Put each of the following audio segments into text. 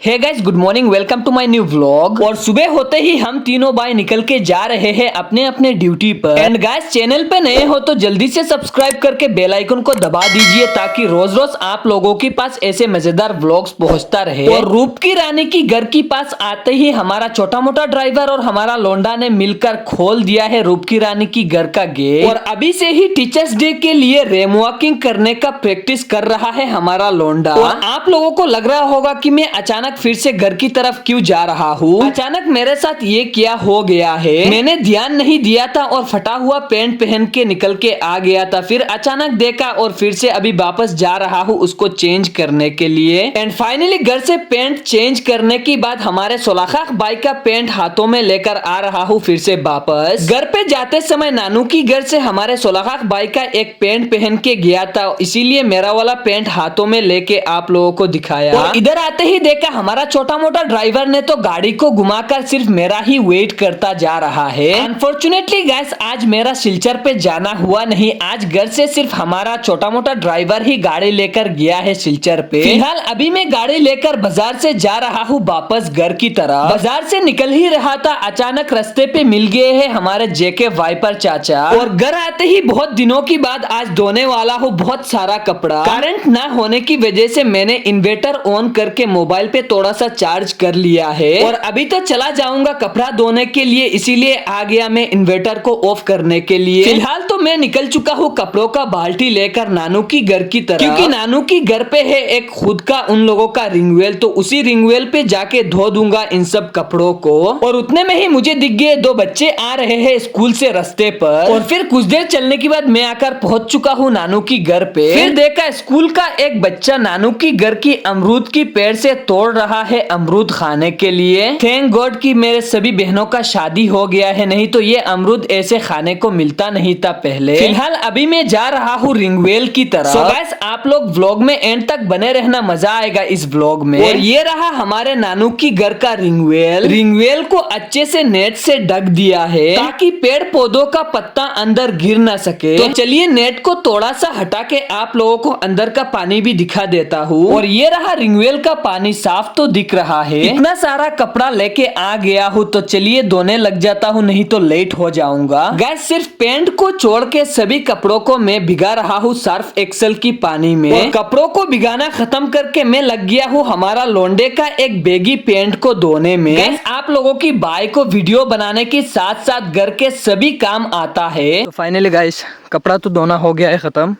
Hey guys, good morning, welcome to my new vlog. और सुबह होते ही हम तीनों भाई निकल के जा रहे हैं अपने अपने ड्यूटी पर। एंड गाइस, चैनल पे नए हो तो जल्दी से सब्सक्राइब करके बेल आइकन को दबा दीजिए ताकि रोज रोज आप लोगों के पास ऐसे मजेदार व्लॉग्स पहुंचता रहे। और रूप की रानी की घर के पास आते ही हमारा छोटा मोटा ड्राइवर और हमारा लोंडा ने मिलकर खोल दिया है रूप की रानी की घर का गेट। और अभी से ही टीचर्स डे के लिए रेम वॉकिंग करने का प्रैक्टिस कर रहा है हमारा लोंडा। और आप लोगों को लग रहा होगा कि मैं अचानक फिर से घर की तरफ क्यों जा रहा हूँ। अचानक मेरे साथ ये क्या हो गया है, मैंने ध्यान नहीं दिया था और फटा हुआ पैंट पहन के निकल के आ गया था। फिर अचानक देखा और फिर से अभी वापस जा रहा हूँ उसको चेंज करने के लिए। एंड फाइनली घर से पैंट चेंज करने के बाद हमारे सोलाखाक भाई का पैंट हाथों में लेकर आ रहा हूँ फिर से वापस। घर पे जाते समय नानू की घर से हमारे सोलाखाक भाई का एक पैंट पहन के गया था, इसीलिए मेरा वाला पैंट हाथों में लेके आप लोगों को दिखाया। और इधर आते ही देखा हमारा छोटा मोटा ड्राइवर ने तो गाड़ी को घुमाकर सिर्फ मेरा ही वेट करता जा रहा है। अनफॉर्चुनेटली गाइस, आज मेरा सिलचर पे जाना हुआ नहीं। आज घर से सिर्फ हमारा छोटा मोटा ड्राइवर ही गाड़ी लेकर गया है सिलचर पे। फिलहाल अभी मैं गाड़ी लेकर बाजार से जा रहा हूँ वापस घर की तरफ। बाजार से निकल ही रहा था, अचानक रास्ते पे मिल गए हैं हमारे जेके वाइपर चाचा। और घर आते ही बहुत दिनों की बाद आज धोने वाला हूँ बहुत सारा कपड़ा। करंट ना होने की वजह से मैंने इन्वर्टर ऑन करके मोबाइल पे थोड़ा सा चार्ज कर लिया है और अभी तो चला जाऊंगा कपड़ा धोने के लिए, इसीलिए आ गया मैं इन्वर्टर को ऑफ करने के लिए। फिलहाल तो मैं निकल चुका हूँ कपड़ों का बाल्टी लेकर नानू की घर की तरफ, क्योंकि नानू की घर पे है एक खुद का उन लोगों का रिंगवेल, तो उसी रिंगवेल पे जाके धो दूंगा इन सब कपड़ों को। और उतने में ही मुझे दिख गए दो बच्चे आ रहे हैं स्कूल से रास्ते पर। और फिर कुछ देर चलने के बाद मैं आकर पहुंच चुका हूँ नानू की घर पे। फिर देखा स्कूल का एक बच्चा नानू की घर की अमरूद की पेड़ से तोड़ रहा है अमरूद खाने के लिए। थैंक गॉड कि मेरे सभी बहनों का शादी हो गया है, नहीं तो ये अमरूद ऐसे खाने को मिलता नहीं था पहले। फिलहाल अभी मैं जा रहा हूँ रिंगवेल की तरफ। सो गाइस, आप लोग व्लॉग में एंड तक बने रहना, मजा आएगा इस व्लॉग में। और ये रहा हमारे नानू की घर का रिंगवेल। रिंगवेल को अच्छे से नेट से ढक दिया है ताकि पेड़ पौधों का पत्ता अंदर गिर ना सके। तो चलिए नेट को थोड़ा सा हटा के आप लोगों को अंदर का पानी भी दिखा देता हूँ। और ये रहा रिंगवेल का पानी, साफ तो दिख रहा है। इतना सारा कपड़ा लेके आ गया हूँ तो चलिए धोने लग जाता हूँ, नहीं तो लेट हो जाऊंगा। गैस, सिर्फ पैंट को छोड़ के सभी कपड़ों को मैं भिगा रहा हूँ सर्फ एक्सेल की पानी में। और कपड़ों को भिगाना खत्म करके मैं लग गया हूँ हमारा लोंडे का एक बेगी पैंट को धोने में। गैस, आप लोगों की बाई को वीडियो बनाने के साथ साथ घर के सभी काम आता है। तो फाइनली गाइस, कपड़ा तो धोना हो गया है खत्म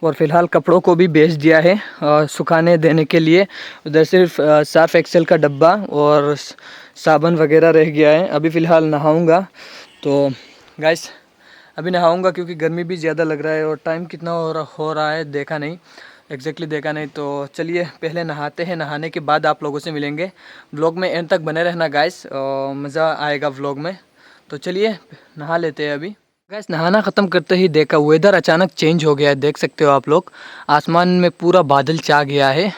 और फिलहाल कपड़ों को भी बेच दिया है सुखाने देने के लिए। उधर सिर्फ सर्फ एक्सेल का डब्बा और साबुन वगैरह रह गया है। अभी फ़िलहाल नहाऊंगा। तो गाइस, अभी नहाऊंगा क्योंकि गर्मी भी ज़्यादा लग रहा है और टाइम कितना हो रहा है देखा नहीं, एग्जैक्टली देखा नहीं। तो चलिए पहले नहाते हैं, नहाने के बाद आप लोगों से मिलेंगे। व्लॉग में एंड तक बने रहना गाइस, मज़ा आएगा व्लॉग में। तो चलिए नहा लेते हैं अभी। गैस, नहाना ख़त्म करते ही देखा वेदर अचानक चेंज हो गया है, देख सकते हो आप लोग। आसमान में पूरा बादल छा गया है,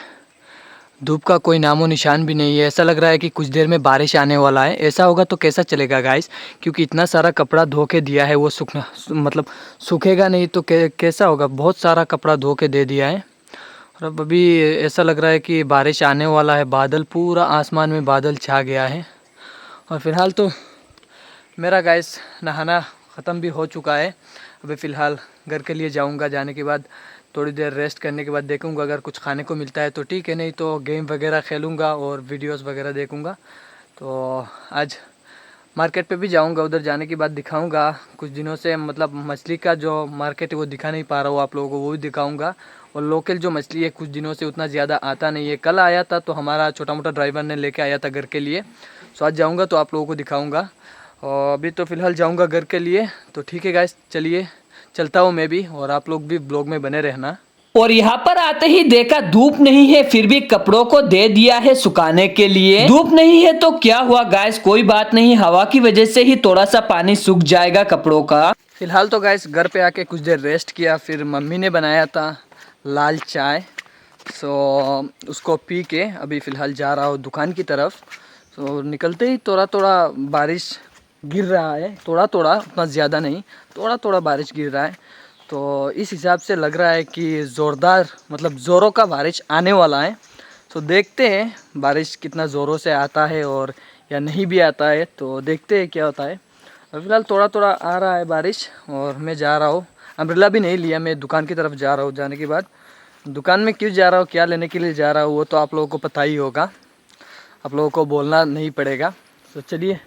धूप का कोई नामो निशान भी नहीं है। ऐसा लग रहा है कि कुछ देर में बारिश आने वाला है। ऐसा होगा तो कैसा चलेगा गाइस, क्योंकि इतना सारा कपड़ा धो के दिया है, वो सूखेगा नहीं तो कैसा होगा। बहुत सारा कपड़ा धो के दे दिया है और अब अभी ऐसा लग रहा है कि बारिश आने वाला है। बादल पूरा आसमान में बादल छा गया है। और फिलहाल तो मेरा गाइस नहाना ख़त्म भी हो चुका है। अभी फ़िलहाल घर के लिए जाऊंगा, जाने के बाद थोड़ी देर रेस्ट करने के बाद देखूंगा अगर कुछ खाने को मिलता है तो ठीक है, नहीं तो गेम वगैरह खेलूंगा और वीडियोस वगैरह देखूंगा। तो आज मार्केट पे भी जाऊंगा, उधर जाने के बाद दिखाऊंगा। कुछ दिनों से मछली का जो मार्केट है वो दिखा नहीं पा रहा हूँ आप लोगों को, वो भी दिखाऊँगा। और लोकल जो मछली है कुछ दिनों से उतना ज़्यादा आता नहीं है। कल आया था तो हमारा छोटा मोटा ड्राइवर ने लेके आया था घर के लिए। सो आज जाऊँगा तो आप लोगों को दिखाऊँगा। और अभी तो फ़िलहाल जाऊंगा घर के लिए। तो ठीक है गाइस, चलिए चलता हूँ मैं भी, और आप लोग भी ब्लॉग में बने रहना। और यहाँ पर आते ही देखा धूप नहीं है, फिर भी कपड़ों को दे दिया है सुखाने के लिए। धूप नहीं है तो क्या हुआ गाइस, कोई बात नहीं, हवा की वजह से ही थोड़ा सा पानी सूख जाएगा कपड़ों का। फिलहाल तो गाइस घर पे आके कुछ देर रेस्ट किया, फिर मम्मी ने बनाया था लाल चाय, सो उसको पी के अभी फ़िलहाल जा रहा हूँ दुकान की तरफ। तो निकलते ही थोड़ा थोड़ा बारिश गिर रहा है, थोड़ा थोड़ा, उतना ज़्यादा नहीं, थोड़ा थोड़ा बारिश गिर रहा है। तो इस हिसाब से लग रहा है कि ज़ोरदार ज़ोरों का बारिश आने वाला है। तो देखते हैं बारिश कितना ज़ोरों से आता है और या नहीं भी आता है, तो देखते हैं क्या होता है। फिलहाल थोड़ा थोड़ा आ रहा है बारिश और मैं जा रहा हूँ। अम्ब्रेला भी नहीं लिया, मैं दुकान की तरफ जा रहा हूँ। जाने के बाद दुकान में क्यों जा रहा हूँ, क्या लेने के लिए जा रहा हूँ, वो तो आप लोगों को पता ही होगा, आप लोगों को बोलना नहीं पड़ेगा। तो चलिए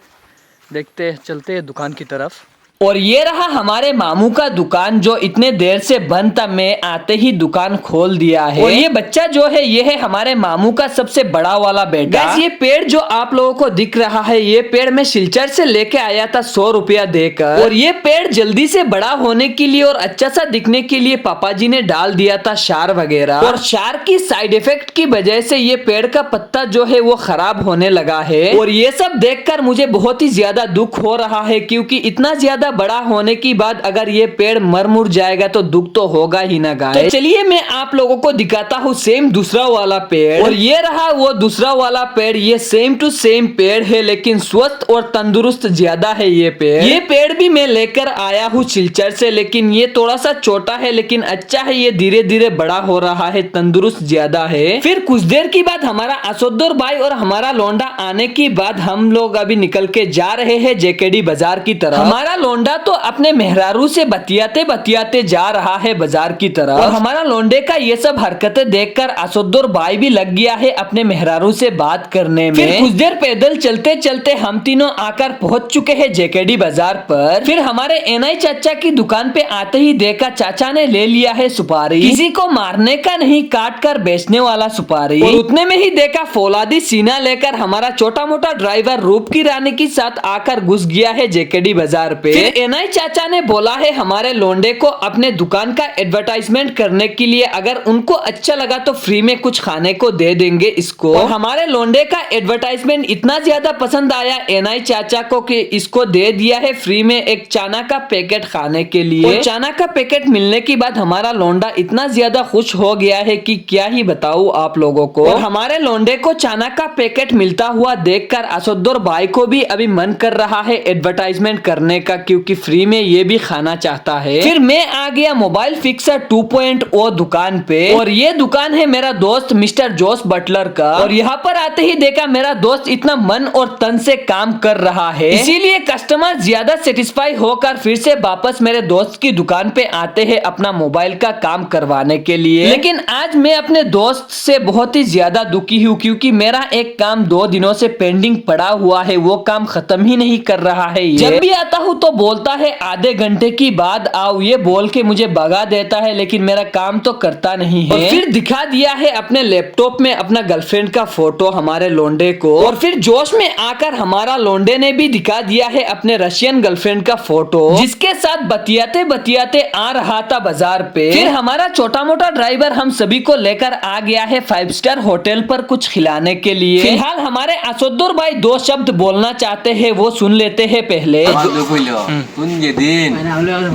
देखते चलते हैं दुकान की तरफ। और ये रहा हमारे मामू का दुकान जो इतने देर से बंद था, मैं आते ही दुकान खोल दिया है। और ये बच्चा जो है ये है हमारे मामू का सबसे बड़ा वाला बेटा। ये पेड़ जो आप लोगों को दिख रहा है, ये पेड़ मैं सिलचर से लेके आया था 100 रुपया देकर। और ये पेड़ जल्दी से बड़ा होने के लिए और अच्छा सा दिखने के लिए पापा जी ने डाल दिया था शार वगैरह। और शार की साइड इफेक्ट की वजह से ये पेड़ का पत्ता जो है वो खराब होने लगा है। और ये सब देखकर मुझे बहुत ही ज्यादा दुख हो रहा है, क्योंकि इतना ज्यादा बड़ा होने के बाद अगर ये पेड़ मर मुर जाएगा तो दुख तो होगा ही ना गाइस। तो चलिए मैं आप लोगों को दिखाता हूँ सेम दूसरा वाला पेड़। और ये रहा वो दूसरा वाला पेड़। ये सेम टू सेम पेड़ है, लेकिन स्वस्थ और तंदुरुस्त ज्यादा है ये पेड़। ये पेड़ भी मैं लेकर आया हूँ सिलचर से, लेकिन ये थोड़ा सा छोटा है लेकिन अच्छा है। ये धीरे धीरे बड़ा हो रहा है, तंदुरुस्त ज्यादा है। फिर कुछ देर के बाद हमारा असोदर भाई और हमारा लोंडा आने के बाद हम लोग अभी निकल के जा रहे हैं जेकेडी बाजार की तरफ। हमारा लोंडा तो अपने मेहरारू से बतियाते बतियाते जा रहा है बाजार की तरफ। और हमारा लोंडे का ये सब हरकतें देखकर असोदर भाई भी लग गया है अपने मेहरारू से बात करने में। फिर कुछ देर पैदल चलते चलते हम तीनों आकर पहुंच चुके हैं जेकेडी बाजार पर। फिर हमारे एनआई चाचा की दुकान पे आते ही देखा चाचा ने ले लिया है सुपारी। किसी को मारने का नहीं, काट कर बेचने वाला सुपारी। और उतने में ही देखा फौलादी सीना लेकर हमारा छोटा मोटा ड्राइवर रूप की रानी के साथ आकर घुस गया है जेकेडी बाजार पे। फिर एनआई चाचा ने बोला है हमारे लोंडे को अपने दुकान का एडवर्टाइजमेंट करने के लिए, अगर उनको अच्छा लगा तो फ्री में कुछ खाने को दे देंगे इसको। और हमारे लोंडे का एडवर्टाइजमेंट इतना ज्यादा पसंद आया एनआई चाचा को कि इसको दे दिया है फ्री में एक चाना का पैकेट खाने के लिए। और चाना का पैकेट मिलने के बाद हमारा लोंडा इतना ज्यादा खुश हो गया है कि क्या ही बताऊं आप लोगों को। और हमारे लोंडे को चाना का पैकेट मिलता हुआ देखकर असोदर भाई को भी अभी मन कर रहा है एडवर्टाइजमेंट करने का, क्योंकि फ्री में ये भी खाना चाहता है। फिर मैं आ गया मोबाइल फिक्सर 2.0 दुकान पे। और ये दुकान है मेरा दोस्त मिस्टर जोस बटलर का। और यहाँ पर आते ही देखा मेरा दोस्त इतना मन और तन से काम कर रहा है, इसीलिए कस्टमर ज्यादा सेटिस्फाई होकर फिर से वापस मेरे दोस्त की दुकान पे आते हैं अपना मोबाइल का काम करवाने के लिए। लेकिन आज मैं अपने दोस्त से बहुत ही ज्यादा दुखी हूँ, क्योंकि मेरा एक काम 2 दिनों से पेंडिंग पड़ा हुआ है, वो काम खत्म ही नहीं कर रहा है। जब भी आता हूँ तो बोलता है आधे घंटे की बाद आओ, ये बोल के मुझे भगा देता है, लेकिन मेरा काम तो करता नहीं है। और फिर दिखा दिया है अपने लैपटॉप में अपना गर्लफ्रेंड का फोटो हमारे लोंडे को। और फिर जोश में आकर हमारा लोंडे ने भी दिखा दिया है अपने रशियन गर्लफ्रेंड का फोटो, जिसके साथ बतियाते बतियाते आ रहा था बाजार पे। फिर हमारा छोटा मोटा ड्राइवर हम सभी को लेकर आ गया है 5 स्टार होटल पर कुछ खिलाने के लिए। फिलहाल हमारे असोदर भाई 2 शब्द बोलना चाहते हैं, वो सुन लेते हैं पहले।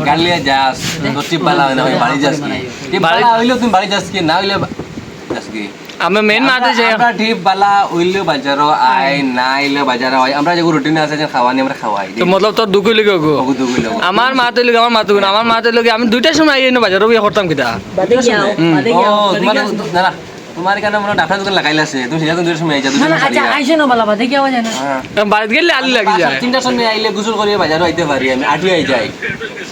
গালিয়া যাস তোর পালা না হয় বাড়ি যাস কি বাড়ি হইলো তুমি বাড়ি যাস কি না হইলে যাস কি আমরা মেন মাঠে যাই। আমরা ঠিক বালা হইলো বাজার আই না হইলে বাজার হয় আমরা যে রুটিন আছে যে খাওয়ানি আমরা খাওয়াই তো মতলব তোর দুকুই লাগে গো দুকুই লাগে আমার মাতে লাগে আমার মাতে লাগে আমি 2টার সময় আইয়ে বাজারও বিয়ে করতাম কিটা বাদে যাও না না তোমার কেন মনে ডাক্তার দোকান লাগাইলা আছে তুমি সেটা তুমি সময় আইছা তুমি আচ্ছা আইছো না বালা বাদে কি আওয়াজ না বাড়িতে গেলে আলি লাগি যায় 3টার সময় আইলে গোসল করে বাজার আইতে পারি আমি আঠি আই যাই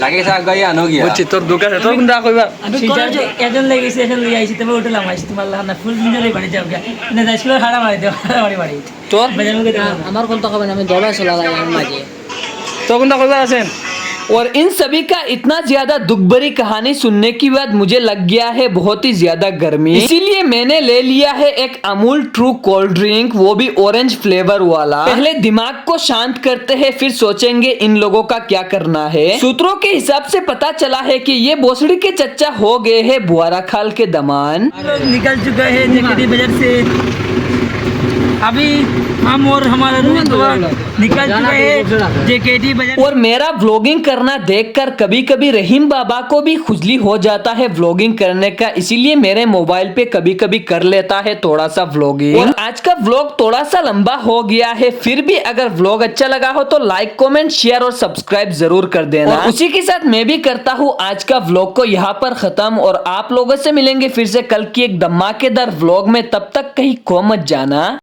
লাগে সা গাই আনো গিয়া বুঝছি তোর দোকান তোর কোনটা কইবা আমি কলেজে এজন লাগেছে এজন লই আইছি তবে উঠলাম আইছি তোমার না ফুল মিনারে বাড়ি যাও গা না দাইছলো হাড়া মারি দাও বাড়ি বাড়ি তোর বাজার মুকে আমার কোন টাকা আমি দলা চলা লাই আমি মাঝে তো কোনটা কইবা আছেন। और इन सभी का इतना ज्यादा दुख भरी कहानी सुनने के बाद मुझे लग गया है बहुत ही ज्यादा गर्मी, इसीलिए मैंने ले लिया है एक अमूल ट्रू कोल्ड ड्रिंक, वो भी ऑरेंज फ्लेवर वाला। पहले दिमाग को शांत करते हैं, फिर सोचेंगे इन लोगों का क्या करना है। सूत्रों के हिसाब से पता चला है कि ये भोसड़ी के चच्चा हो गए हैं बुआरा खाल के दमान। निकल चुका है जेकेडी बाजार से। अभी हम और हमारे रोहित बाबा निकल चुके हैं जेकेटी बाजार। और मेरा व्लॉगिंग करना देखकर कभी कभी रहीम बाबा को भी खुजली हो जाता है व्लॉगिंग करने का, इसीलिए मेरे मोबाइल पे कभी कभी कर लेता है थोड़ा सा व्लॉगिंग। और आज का व्लॉग थोड़ा सा लंबा हो गया है, फिर भी अगर व्लॉग अच्छा लगा हो तो लाइक कमेंट शेयर और सब्सक्राइब जरूर कर देना। और उसी के साथ मैं भी करता हूँ आज का व्लॉग को यहाँ पर खत्म, और आप लोगों से मिलेंगे फिर से कल की एक धमाकेदार व्लॉग में। तब तक कहीं खो मत जाना।